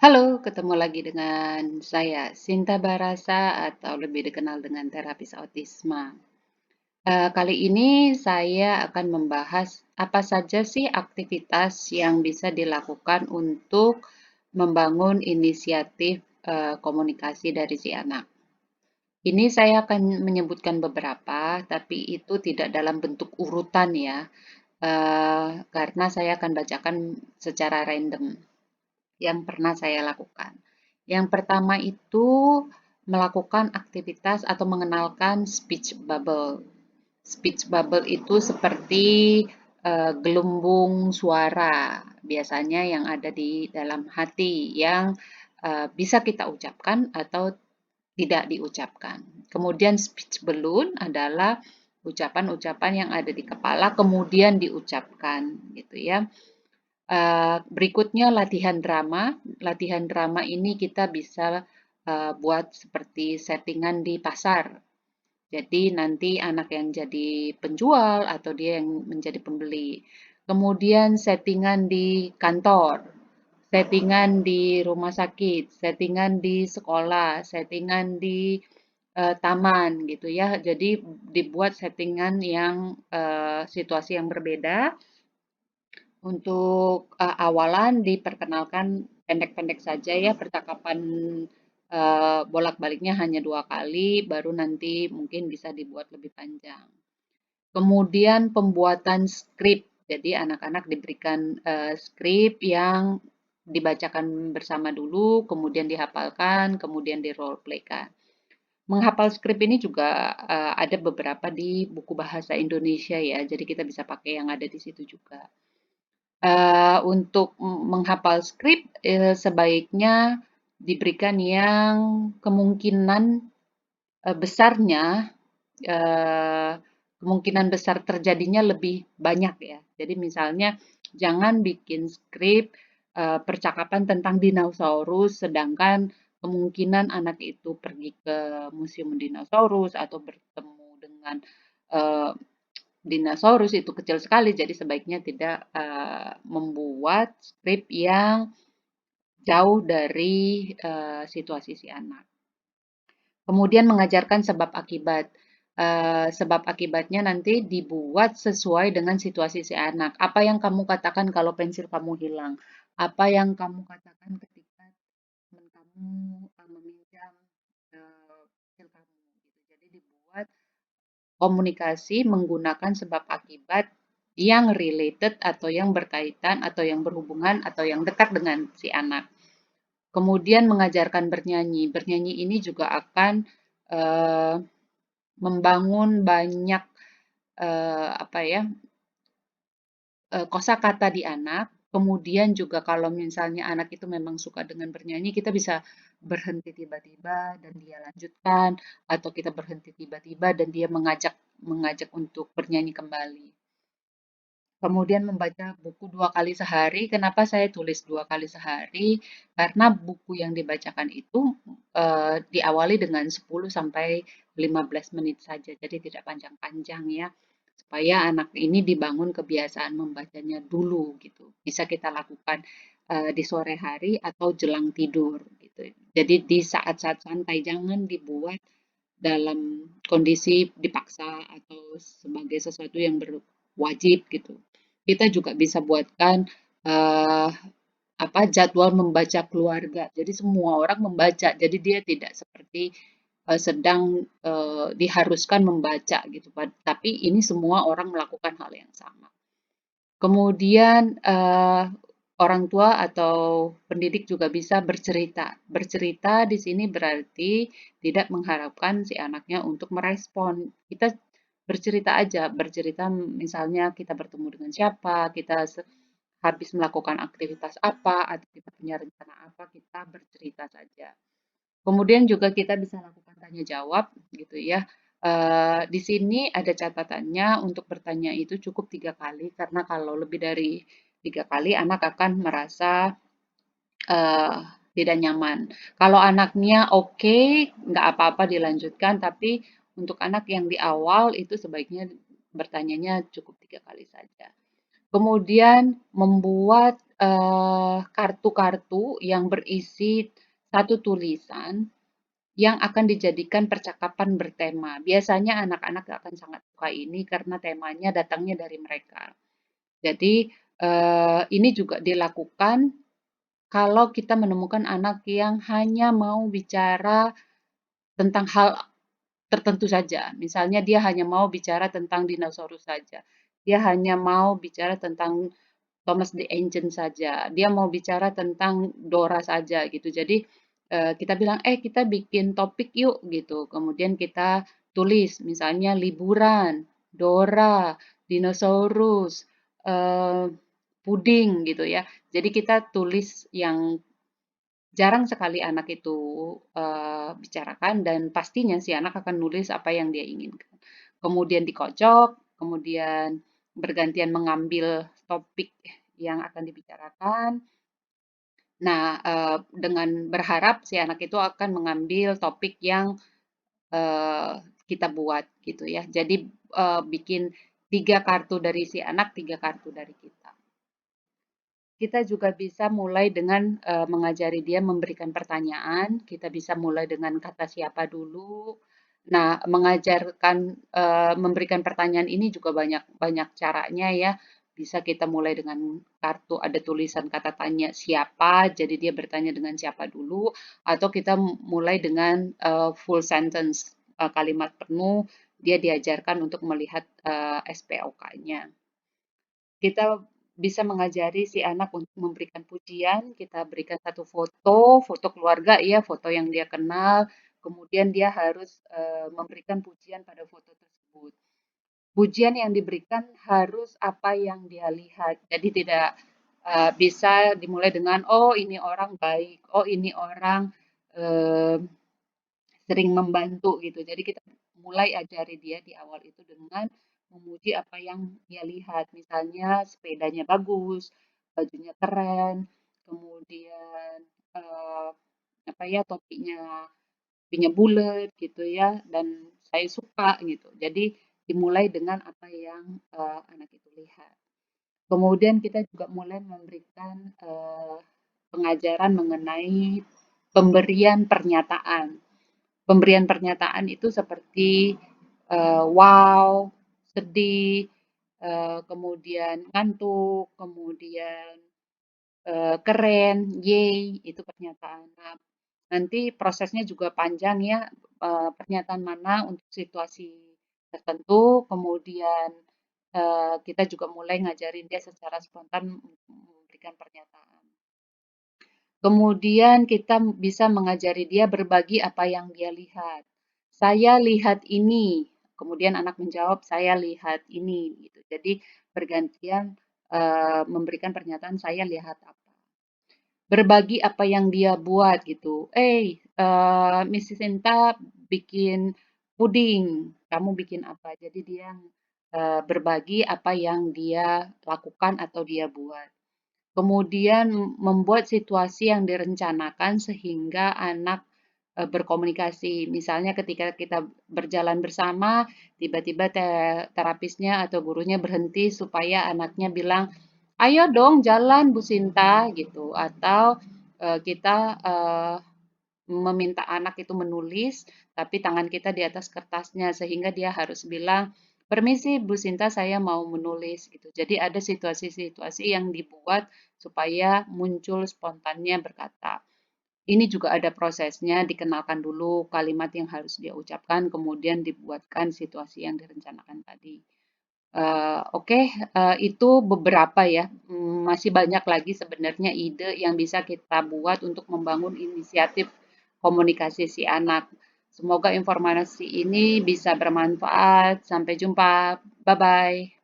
Halo, ketemu lagi dengan saya, Sinta Barasa atau lebih dikenal dengan terapis autisma. Kali ini saya akan membahas apa saja sih aktivitas yang bisa dilakukan untuk membangun inisiatif komunikasi dari si anak. Ini saya akan menyebutkan beberapa, tapi itu tidak dalam bentuk urutan ya, karena saya akan bacakan secara random yang pernah saya lakukan. Yang pertama itu melakukan aktivitas atau mengenalkan speech bubble. Speech bubble itu seperti gelembung suara, biasanya yang ada di dalam hati yang bisa kita ucapkan atau tidak diucapkan. Kemudian speech balloon adalah ucapan-ucapan yang ada di kepala kemudian diucapkan gitu ya. Berikutnya latihan drama. Latihan drama ini kita bisa buat seperti settingan di pasar. Jadi nanti anak yang jadi penjual atau dia yang menjadi pembeli. Kemudian settingan di kantor, settingan di rumah sakit, settingan di sekolah, settingan di taman gitu ya. Jadi dibuat settingan yang situasi yang berbeda. Untuk awalan diperkenalkan pendek-pendek saja ya, percakapan bolak-baliknya hanya 2 kali, baru nanti mungkin bisa dibuat lebih panjang. Kemudian pembuatan skrip, jadi anak-anak diberikan skrip yang dibacakan bersama dulu, kemudian dihafalkan, kemudian di role playkan. Menghafal skrip ini juga ada beberapa di buku bahasa Indonesia ya, jadi kita bisa pakai yang ada di situ juga. Untuk menghafal skrip, sebaiknya diberikan yang kemungkinan besarnya, eee, kemungkinan besar terjadinya lebih banyak ya. Jadi misalnya jangan bikin skrip, percakapan tentang dinosaurus, sedangkan kemungkinan anak itu pergi ke museum dinosaurus atau bertemu dengan, eee dinosaurus itu kecil sekali, jadi sebaiknya tidak membuat skrip yang jauh dari situasi si anak. Kemudian mengajarkan sebab akibat. Sebab akibatnya nanti dibuat sesuai dengan situasi si anak. Apa yang kamu katakan kalau pensil kamu hilang? Apa yang kamu katakan ketika teman kamu meminjam pensil kamu? Gitu. Jadi dibuat komunikasi menggunakan sebab akibat yang related atau yang berkaitan atau yang berhubungan atau yang dekat dengan si anak. Kemudian mengajarkan bernyanyi. Bernyanyi ini juga akan uh, membangun banyak apa ya kosakata di anak. Kemudian juga kalau misalnya anak itu memang suka dengan bernyanyi, kita bisa berhenti tiba-tiba dan dia lanjutkan, atau kita berhenti tiba-tiba dan dia mengajak mengajak untuk bernyanyi kembali. Kemudian membaca buku 2 kali sehari. Kenapa saya tulis 2 kali sehari? Karena buku yang dibacakan itu diawali dengan 10 sampai 15 menit saja, jadi tidak panjang-panjang ya. Supaya anak ini dibangun kebiasaan membacanya dulu gitu. Bisa kita lakukan di sore hari atau jelang tidur gitu. Jadi di saat-saat santai, jangan dibuat dalam kondisi dipaksa atau sebagai sesuatu yang berwajib gitu. Kita juga bisa buatkan eh, apa jadwal membaca keluarga. Jadi semua orang membaca. Jadi dia tidak seperti sedang diharuskan membaca gitu. Tapi ini semua orang melakukan hal yang sama. Kemudian orang tua atau pendidik juga bisa bercerita. Bercerita di sini berarti tidak mengharapkan si anaknya untuk merespon. Kita bercerita aja, bercerita misalnya kita bertemu dengan siapa, kita habis melakukan aktivitas apa, atau kita punya rencana apa, kita bercerita saja. Kemudian juga kita bisa lakukan tanya jawab gitu ya. Di sini ada catatannya untuk bertanya itu cukup 3 kali karena kalau lebih dari 3 kali anak akan merasa eh, tidak nyaman. Kalau anaknya oke, nggak apa-apa dilanjutkan, tapi untuk anak yang di awal itu sebaiknya bertanyanya cukup 3 kali saja. Kemudian membuat kartu-kartu yang berisi satu tulisan yang akan dijadikan percakapan bertema. Biasanya anak-anak akan sangat suka ini karena temanya datangnya dari mereka. Jadi, ini juga dilakukan kalau kita menemukan anak yang hanya mau bicara tentang hal tertentu saja. Misalnya dia hanya mau bicara tentang dinosaurus saja. Dia hanya mau bicara tentang Thomas the Engine saja. Dia mau bicara tentang Dora saja gitu. Jadi kita bilang, kita bikin topik yuk gitu. Kemudian kita tulis misalnya liburan, Dora, dinosaurus, eh, puding gitu ya. Jadi kita tulis yang jarang sekali anak itu bicarakan dan pastinya si anak akan nulis apa yang dia inginkan. Kemudian dikocok, kemudian bergantian mengambil topik yang akan dibicarakan. Nah, dengan berharap si anak itu akan mengambil topik yang eh, kita buat gitu ya. Jadi bikin 3 kartu dari si anak, 3 kartu dari kita. Kita juga bisa mulai dengan mengajari dia memberikan pertanyaan. Kita bisa mulai dengan kata siapa dulu. Nah, mengajarkan memberikan pertanyaan ini juga banyak banyak caranya ya. Bisa kita mulai dengan kartu ada tulisan kata tanya siapa, jadi dia bertanya dengan siapa dulu, atau kita mulai dengan full sentence kalimat penuh. Dia diajarkan untuk melihat SPOK-nya. Kita bisa mengajari si anak untuk memberikan pujian, kita berikan satu foto, foto keluarga ya, foto yang dia kenal, kemudian dia harus memberikan pujian pada foto tersebut. Pujian yang diberikan harus apa yang dia lihat. Jadi tidak bisa dimulai dengan oh ini orang baik, oh ini orang eh, sering membantu gitu. Jadi kita mulai ajari dia di awal itu dengan memuji apa yang dia lihat. Misalnya sepedanya bagus, bajunya keren, kemudian eh, apa ya topinya bulat gitu ya, dan saya suka gitu. Jadi dimulai dengan apa yang anak itu lihat. Kemudian kita juga mulai memberikan pengajaran mengenai pemberian pernyataan. Pemberian pernyataan itu seperti wow, sedih, kemudian ngantuk, kemudian keren, yay, itu pernyataan. Nah, nanti prosesnya juga panjang ya, pernyataan mana untuk situasi tertentu, kemudian kita juga mulai ngajarin dia secara spontan memberikan pernyataan. Kemudian kita bisa mengajari dia berbagi apa yang dia lihat. Saya lihat ini, kemudian anak menjawab, saya lihat ini. Gitu. Jadi bergantian memberikan pernyataan saya lihat apa. Berbagi apa yang dia buat gitu. Mrs. Sinta bikin puding, kamu bikin apa? Jadi dia berbagi apa yang dia lakukan atau dia buat. Kemudian membuat situasi yang direncanakan sehingga anak berkomunikasi. Misalnya ketika kita berjalan bersama, tiba-tiba terapisnya atau gurunya berhenti supaya anaknya bilang, "Ayo dong jalan Bu Sinta," gitu. Atau kita meminta anak itu menulis, tapi tangan kita di atas kertasnya sehingga dia harus bilang, "Permisi Bu Sinta, saya mau menulis." Gitu. Jadi ada situasi-situasi yang dibuat supaya muncul spontannya berkata. Ini juga ada prosesnya, dikenalkan dulu kalimat yang harus dia ucapkan, kemudian dibuatkan situasi yang direncanakan tadi. Oke, itu beberapa ya, masih banyak lagi sebenarnya ide yang bisa kita buat untuk membangun inisiatif komunikasi si anak. Semoga informasi ini bisa bermanfaat. Sampai jumpa. Bye-bye.